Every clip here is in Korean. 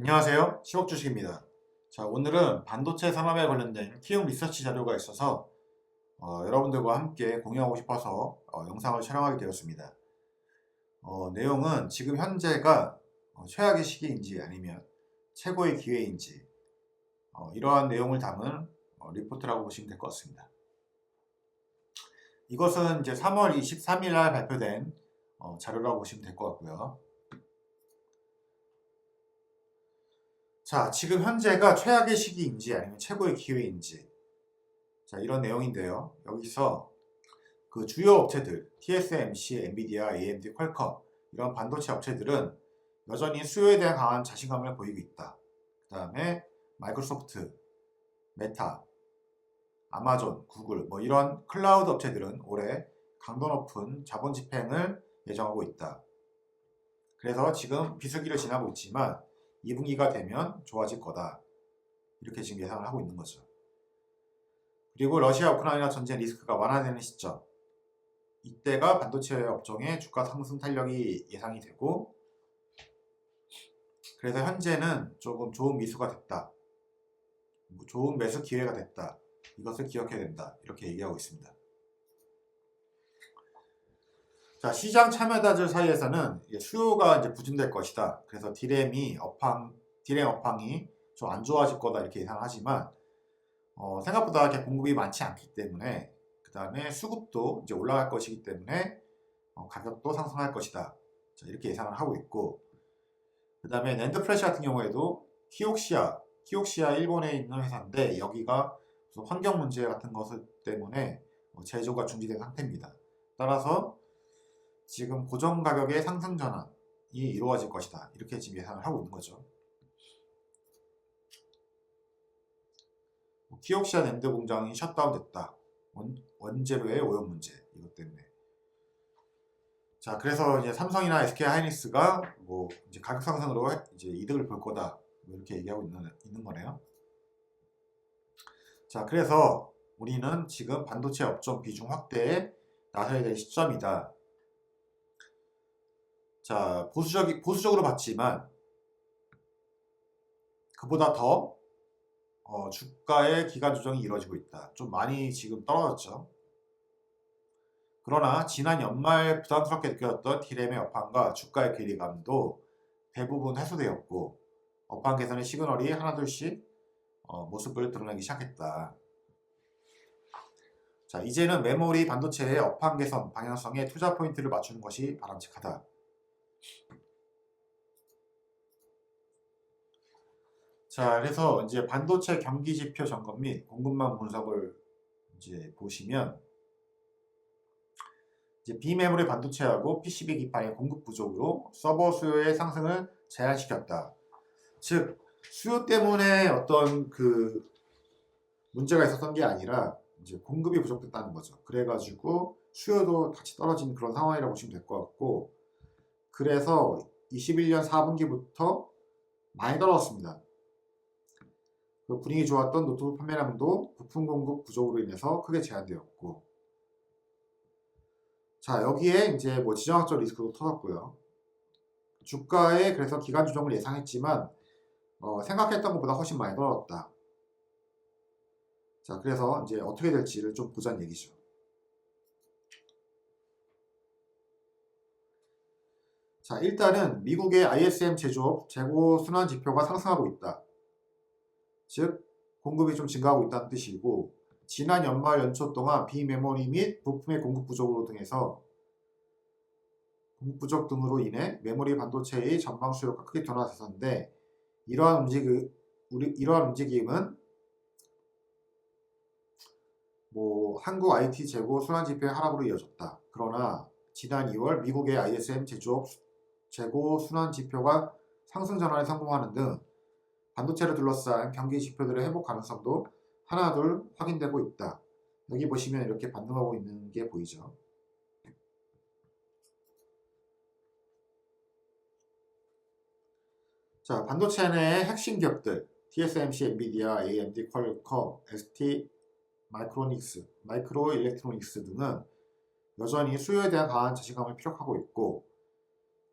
안녕하세요. 10억 주식입니다. 자, 오늘은 반도체 산업에 관련된 키움 리서치 자료가 있어서 여러분들과 함께 공유하고 싶어서 영상을 촬영하게 되었습니다. 내용은 지금 현재가 최악의 시기인지 아니면 최고의 기회인지 이러한 내용을 담은 리포트라고 보시면 될 것 같습니다. 이것은 이제 3월 23일 날 발표된 자료라고 보시면 될 것 같고요. 자, 지금 현재가 최악의 시기인지 아니면 최고의 기회인지, 자, 이런 내용인데요. 여기서 그 주요 업체들, TSMC, 엔비디아, AMD, 퀄컴 이런 반도체 업체들은 여전히 수요에 대한 강한 자신감을 보이고 있다. 그 다음에 마이크로소프트, 메타, 아마존, 구글 뭐 이런 클라우드 업체들은 올해 강도 높은 자본 집행을 예정하고 있다. 그래서 지금 비수기를 지나고 있지만 2분기가 되면 좋아질 거다. 이렇게 지금 예상을 하고 있는 거죠. 그리고 러시아 우크라이나 전쟁 리스크가 완화되는 시점, 이때가 반도체 업종의 주가 상승 탄력이 예상이 되고, 그래서 현재는 조금 좋은 미수가 됐다, 좋은 매수 기회가 됐다, 이것을 기억해야 된다, 이렇게 얘기하고 있습니다. 자, 시장 참여자들 사이에서는 수요가 이제 부진될 것이다. 그래서 디램 업황이 좀 안 좋아질 거다, 이렇게 예상하지만 생각보다 이렇게 공급이 많지 않기 때문에, 그 다음에 수급도 이제 올라갈 것이기 때문에 가격도 상승할 것이다. 자, 이렇게 예상을 하고 있고, 그 다음에 낸드 플래시 같은 경우에도 키옥시아 일본에 있는 회사인데 여기가 환경 문제 같은 것을 때문에 제조가 중지된 상태입니다. 따라서 지금 고정 가격의 상승 전환이 이루어질 것이다. 이렇게 지금 예상을 하고 있는 거죠. 키옥시아 낸드 공장이 셧다운됐다. 원재료의 오염 문제, 이것 때문에. 자, 그래서 이제 삼성이나 SK 하이닉스가 뭐 이제 가격 상승으로 이제 이득을 볼 거다, 뭐 이렇게 얘기하고 있는 거네요. 자, 그래서 우리는 지금 반도체 업종 비중 확대에 나서야 될 시점이다. 자, 보수적으로 봤지만 그보다 더 주가의 기간 조정이 이루어지고 있다. 좀 많이 지금 떨어졌죠. 그러나 지난 연말 부담스럽게 느껴졌던 디램의 업황과 주가의 괴리감도 대부분 해소되었고, 업황 개선의 시그널이 하나둘씩 모습을 드러내기 시작했다. 자, 이제는 메모리 반도체의 업황 개선 방향성에 투자 포인트를 맞추는 것이 바람직하다. 자, 그래서 이제 반도체 경기 지표 점검 및 공급망 분석을 이제 보시면, 이제 비메모리 반도체하고 PCB 기판의 공급 부족으로 서버 수요의 상승을 제한시켰다. 즉, 수요 때문에 어떤 그 문제가 있었던 게 아니라 이제 공급이 부족했다는 거죠. 그래가지고 수요도 같이 떨어진 그런 상황이라고 보시면 될 것 같고, 그래서 21년 4분기부터 많이 떨어졌습니다. 그 분위기 좋았던 노트북 판매량도 부품 공급 부족으로 인해서 크게 제한되었고, 자, 여기에 이제 뭐 지정학적 리스크도 터졌고요. 주가에 그래서 기간 조정을 예상했지만 생각했던 것보다 훨씬 많이 떨어졌다. 자, 그래서 이제 어떻게 될지를 좀 보자는 얘기죠. 자, 일단은 미국의 ISM 제조업 재고 순환 지표가 상승하고 있다. 즉, 공급이 좀 증가하고 있다는 뜻이고, 지난 연말 연초 동안 비메모리 및 부품의 공급 부족으로 등해서 공급 부족 등으로 인해 메모리 반도체의 전방 수요가 크게 둔화됐었는데, 이러한 움직임은 뭐 한국 IT 재고 순환 지표의 하락으로 이어졌다. 그러나 지난 2월 미국의 ISM 제조업 재고 순환 지표가 상승 전환에 성공하는 등 반도체를 둘러싼 경기 지표들의 회복 가능성도 하나둘 확인되고 있다. 여기 보시면 이렇게 반등하고 있는 게 보이죠. 자, 반도체 내 핵심 기업들 TSMC, 엔비디아, AMD, 퀄컴, ST 마이크로 일렉트로닉스 등은 여전히 수요에 대한 강한 자신감을 피력하고 있고,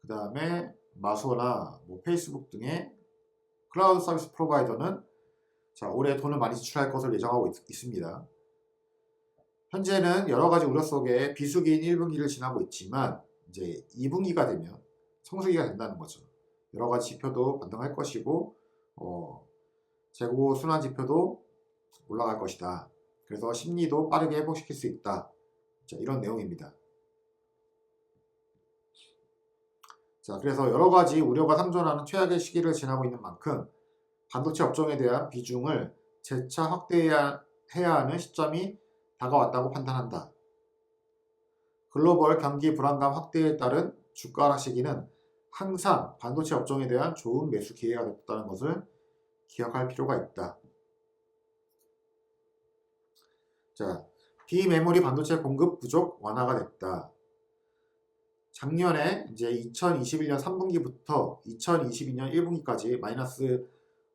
그 다음에 마소나 뭐 페이스북 등의 클라우드 서비스 프로바이더는 자, 올해 돈을 많이 지출할 것을 예정하고 있습니다. 현재는 여러 가지 우려 속에 비수기인 1분기를 지나고 있지만 이제 2분기가 되면 성수기가 된다는 거죠. 여러 가지 지표도 반등할 것이고 재고 순환 지표도 올라갈 것이다. 그래서 심리도 빠르게 회복시킬 수 있다. 자, 이런 내용입니다. 자, 그래서 여러 가지 우려가 상존하는 최악의 시기를 지나고 있는 만큼 반도체 업종에 대한 비중을 재차 확대해야 하는 시점이 다가왔다고 판단한다. 글로벌 경기 불안감 확대에 따른 주가 하락 시기는 항상 반도체 업종에 대한 좋은 매수 기회가 됐다는 것을 기억할 필요가 있다. 자, 비메모리 반도체 공급 부족 완화가 됐다. 작년에 이제 2021년 3분기부터 2022년 1분기까지 마이너스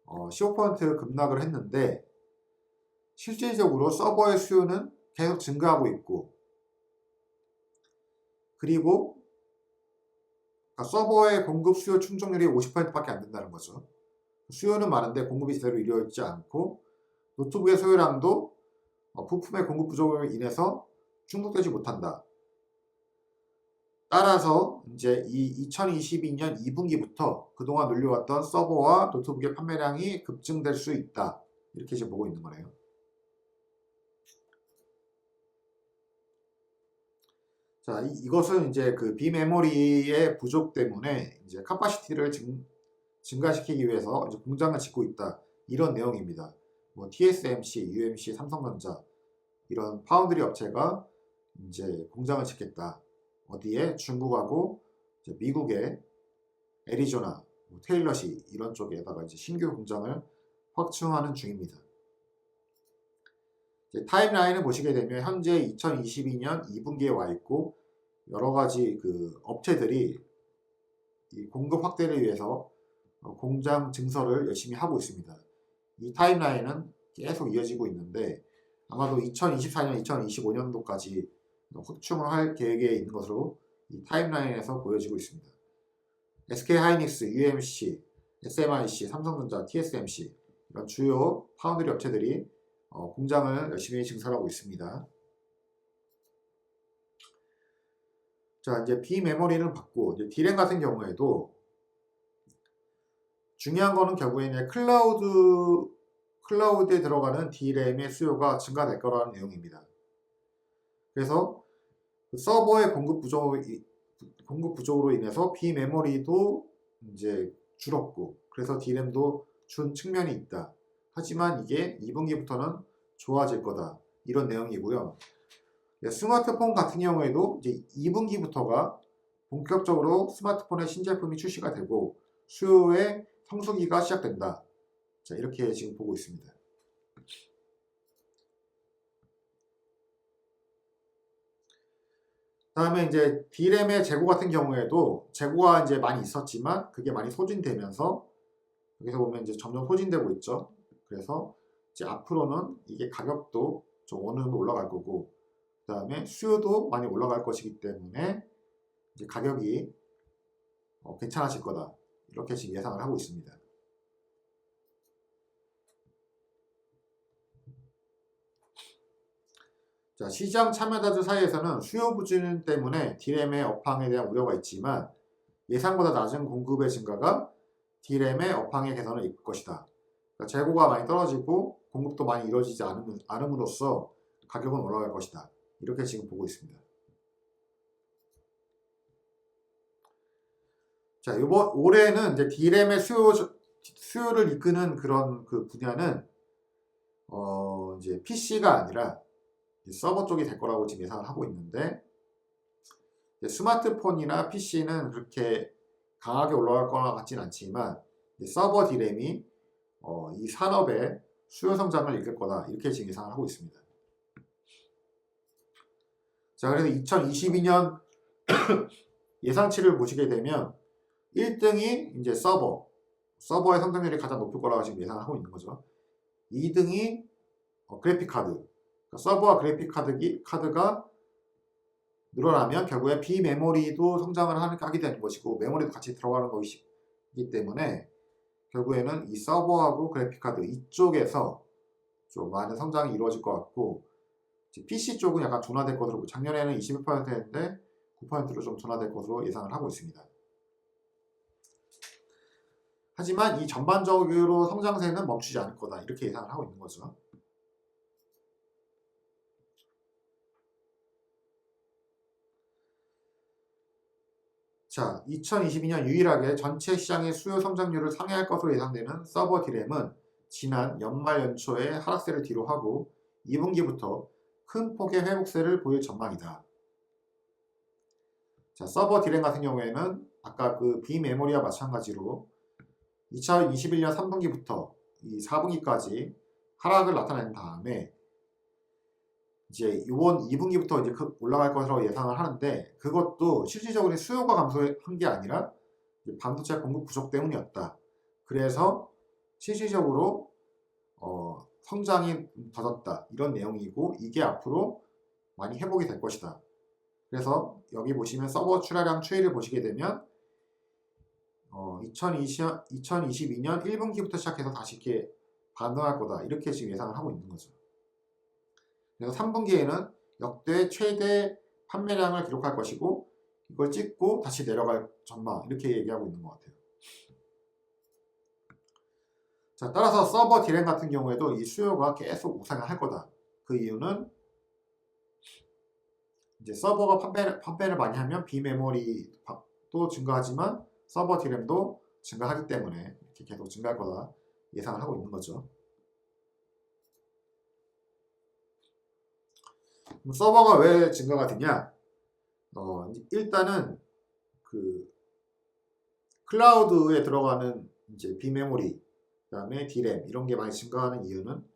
15% 급락을 했는데 실질적으로 서버의 수요는 계속 증가하고 있고 그리고 서버의 공급 수요 충족률이 50%밖에 안 된다는 거죠. 수요는 많은데 공급이 제대로 이루어지지 않고 노트북의 소요량도 부품의 공급 부족으로 인해서 충족되지 못한다. 따라서 이제 이 2022년 2분기부터 그동안 눌려왔던 서버와 노트북의 판매량이 급증될 수 있다. 이렇게 지금 보고 있는 거네요. 자, 이것은 이제 그 비메모리의 부족 때문에 이제 카파시티를 증가시키기 위해서 이제 공장을 짓고 있다. 이런 내용입니다. 뭐 TSMC, UMC, 삼성전자 이런 파운드리 업체가 이제 공장을 짓겠다. 어디에? 중국하고 이제 미국의 애리조나, 테일러시 이런 쪽에다가 이제 신규 공장을 확충하는 중입니다. 타임라인을 보시게 되면 현재 2022년 2분기에 와 있고 여러 가지 그 업체들이 이 공급 확대를 위해서 공장 증설을 열심히 하고 있습니다. 이 타임라인은 계속 이어지고 있는데 아마도 2024년, 2025년도까지 확충을 할 계획에 있는 것으로 이 타임라인에서 보여지고 있습니다. SK하이닉스, UMC, SMIC, 삼성전자, TSMC 이런 주요 파운드리 업체들이 공장을 열심히 증설하고 있습니다. 자, 이제 비메모리는 받고 이제 D램 같은 경우에도 중요한 거는 결국에는 클라우드에 들어가는 D램의 수요가 증가될 거라는 내용입니다. 그래서 서버의 공급 부족으로 인해서 비메모리도 이제 줄었고 그래서 D램도 준 측면이 있다. 하지만 이게 2분기부터는 좋아질 거다. 이런 내용이고요. 스마트폰 같은 경우에도 이제 2분기부터가 본격적으로 스마트폰의 신제품이 출시가 되고 수요의 성수기가 시작된다. 자, 이렇게 지금 보고 있습니다. 다음에 이제 D램의 재고 같은 경우에도 재고가 이제 많이 있었지만 그게 많이 소진되면서 여기서 보면 이제 점점 소진되고 있죠. 그래서 이제 앞으로는 이게 가격도 좀 어느 정도 올라갈 거고 그 다음에 수요도 많이 올라갈 것이기 때문에 이제 가격이 괜찮아질 거다. 이렇게 지금 예상을 하고 있습니다. 자, 시장 참여자들 사이에서는 수요 부진 때문에 D램의 업황에 대한 우려가 있지만 예상보다 낮은 공급의 증가가 D램의 업황의 개선을 이끌 것이다. 그러니까 재고가 많이 떨어지고 공급도 많이 이루어지지 않음으로써 가격은 올라갈 것이다. 이렇게 지금 보고 있습니다. 자, 올해는 이제 D램의 수요를 이끄는 그런 그 분야는 이제 PC가 아니라 서버 쪽이 될 거라고 지금 예상을 하고 있는데 스마트폰이나 PC는 그렇게 강하게 올라갈 거나 같지는 않지만 서버 D램이 이 산업의 수요 성장을 이끌 거다. 이렇게 지금 예상을 하고 있습니다. 자, 그래서 2022년 예상치를 보시게 되면 1등이 이제 서버의 성장률이 가장 높을 거라고 지금 예상을 하고 있는 거죠. 2등이 그래픽 카드. 그러니까 서버와 그래픽 카드가 늘어나면 결국에 비메모리도 성장을 하게 되는 것이고 메모리도 같이 들어가는 것이기 때문에 결국에는 이 서버하고 그래픽카드 이쪽에서 좀 많은 성장이 이루어질 것 같고, PC 쪽은 약간 둔화될 것으로, 작년에는 21%였는데 9%로 좀 둔화될 것으로 예상을 하고 있습니다. 하지만 이 전반적으로 성장세는 멈추지 않을 거다, 이렇게 예상을 하고 있는 거죠. 자, 2022년 유일하게 전체 시장의 수요 성장률을 상회할 것으로 예상되는 서버 디램은 지난 연말 연초에 하락세를 뒤로 하고 2분기부터 큰 폭의 회복세를 보일 전망이다. 자, 서버 디램 같은 경우에는 아까 그 비메모리와 마찬가지로 2021년 3분기부터 이 4분기까지 하락을 나타낸 다음에 이제 이번 2분기부터 이제 올라갈 것으로 예상을 하는데, 그것도 실질적으로 수요가 감소한 게 아니라 반도체 공급 부족 때문이었다. 그래서 실질적으로 성장이 더졌다, 이런 내용이고, 이게 앞으로 많이 회복이 될 것이다. 그래서 여기 보시면 서버 출하량 추이를 보시게 되면 2022년 1분기부터 시작해서 다시 이렇게 반등할 거다, 이렇게 지금 예상을 하고 있는 거죠. 그래서 3분기에는 역대 최대 판매량을 기록할 것이고, 이걸 찍고 다시 내려갈 전망, 이렇게 얘기하고 있는 것 같아요. 자, 따라서 서버 디램 같은 경우에도 이 수요가 계속 우상을 할 거다. 그 이유는 이제 서버가 판매를 많이 하면 비메모리도 증가하지만 서버 디램도 증가하기 때문에 이렇게 계속 증가할 거다 예상을 하고 있는 거죠. 그럼 서버가 왜 증가가 되냐? 일단은 그 클라우드에 들어가는 이제 비메모리, 그다음에 디램 이런 게 많이 증가하는 이유는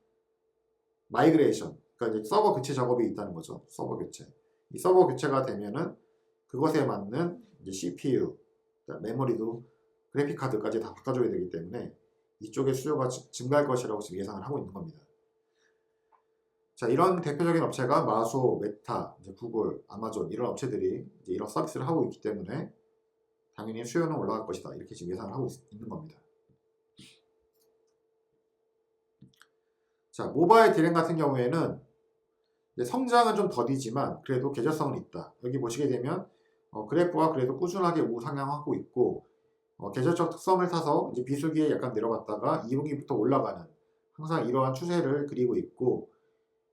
마이그레이션, 그러니까 이제 서버 교체 작업이 있다는 거죠. 서버 교체. 이 서버 교체가 되면은 그것에 맞는 이제 CPU, 메모리도 그래픽 카드까지 다 바꿔줘야 되기 때문에 이쪽의 수요가 증가할 것이라고 지금 예상을 하고 있는 겁니다. 자, 이런 대표적인 업체가 마소, 메타, 이제 구글, 아마존 이런 업체들이 이제 이런 서비스를 하고 있기 때문에 당연히 수요는 올라갈 것이다, 이렇게 지금 예상을 하고 있는 겁니다. 자, 모바일 디램 같은 경우에는 성장은 좀 더디지만 그래도 계절성은 있다. 여기 보시게 되면 그래프가 그래도 꾸준하게 우상향하고 있고, 계절적 특성을 타서 이제 비수기에 약간 내려갔다가 2분기부터 올라가는 항상 이러한 추세를 그리고 있고,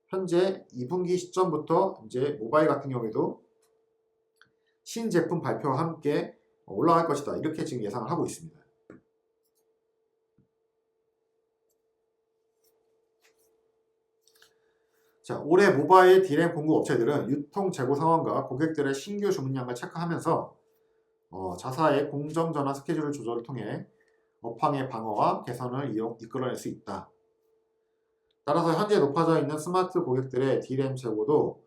현재 2분기 시점부터 이제 모바일 같은 경우에도 신제품 발표와 함께 올라갈 것이다, 이렇게 지금 예상을 하고 있습니다. 자, 올해 모바일 디램 공급 업체들은 유통 재고 상황과 고객들의 신규 주문량을 체크하면서 자사의 공정전환 스케줄 조절을 통해 업황의 방어와 개선을 이끌어낼 수 있다. 따라서 현재 높아져 있는 스마트 고객들의 디램 재고도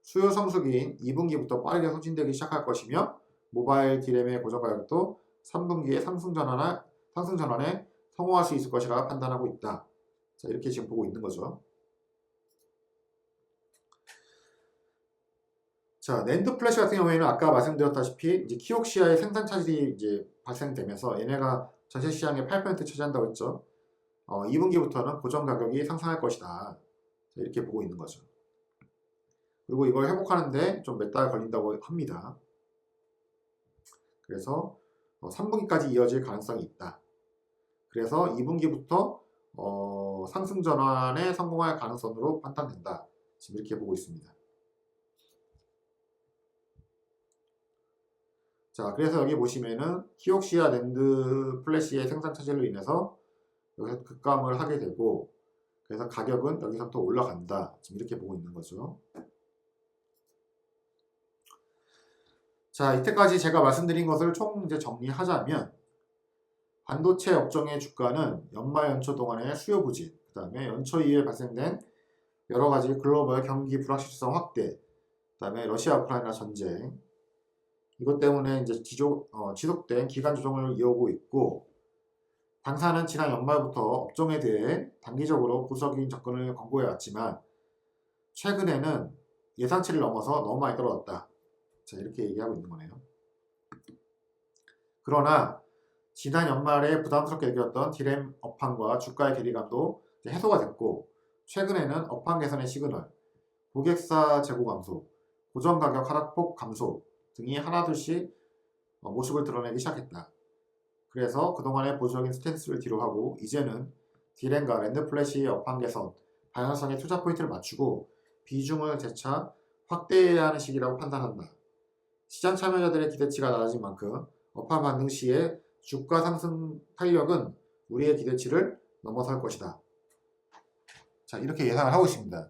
수요 성수기인 2분기부터 빠르게 소진되기 시작할 것이며, 모바일 디램의 고정 가격도 3분기에 상승 전환에 성공할 수 있을 것이라 판단하고 있다. 자, 이렇게 지금 보고 있는 거죠. 자, 낸드 플래시 같은 경우에는 아까 말씀드렸다시피 이제 키옥시아의 생산 차질이 이제 발생되면서 얘네가 전체 시장의 8% 차지한다고 했죠. 2분기부터는 고정 가격이 상승할 것이다. 자, 이렇게 보고 있는 거죠. 그리고 이걸 회복하는데 좀 몇 달 걸린다고 합니다. 그래서 3분기까지 이어질 가능성이 있다. 그래서 2분기부터 상승 전환에 성공할 가능성으로 판단된다. 지금 이렇게 보고 있습니다. 자, 그래서 여기 보시면은 키옥시아 낸드 플래시의 생산 차질로 인해서 여기서 급감을 하게 되고, 그래서 가격은 여기서부터 올라간다, 지금 이렇게 보고 있는 거죠. 자, 이때까지 제가 말씀드린 것을 총 이제 정리하자면, 반도체 업종의 주가는 연말 연초 동안의 수요 부진, 그 다음에 연초 이후에 발생된 여러 가지 글로벌 경기 불확실성 확대, 그 다음에 러시아 우크라이나 전쟁, 이것 때문에 이제 지속된 기간 조정을 이어오고 있고, 당사는 지난 연말부터 업종에 대해 단기적으로 보수적인 접근을 권고해왔지만 최근에는 예상치를 넘어서 너무 많이 떨어졌다. 자, 이렇게 얘기하고 있는 거네요. 그러나 지난 연말에 부담스럽게 느꼈던 디램 업황과 주가의 괴리감도 해소가 됐고, 최근에는 업황 개선의 시그널, 고객사 재고 감소, 고정 가격 하락폭 감소 등이 하나둘씩 모습을 드러내기 시작했다. 그래서 그동안의 보수적인 스탠스를 뒤로하고 이제는 디램과 랜드플래시의 업황 개선, 방향성의 투자 포인트를 맞추고 비중을 재차 확대해야 하는 시기라고 판단한다. 시장 참여자들의 기대치가 낮아진 만큼 업황 반등 시에 주가 상승 탄력은 우리의 기대치를 넘어설 것이다. 자, 이렇게 예상을 하고 있습니다.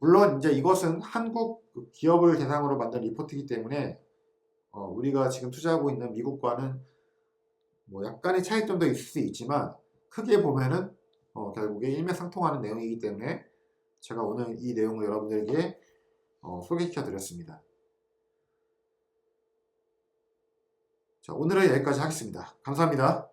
물론 이제 이것은 한국 기업을 대상으로 만든 리포트이기 때문에 우리가 지금 투자하고 있는 미국과는 뭐 약간의 차이점도 있을 수 있지만 크게 보면은 결국에 일맥상통하는 내용이기 때문에 제가 오늘 이 내용을 여러분들에게 소개시켜 드렸습니다. 자, 오늘은 여기까지 하겠습니다. 감사합니다.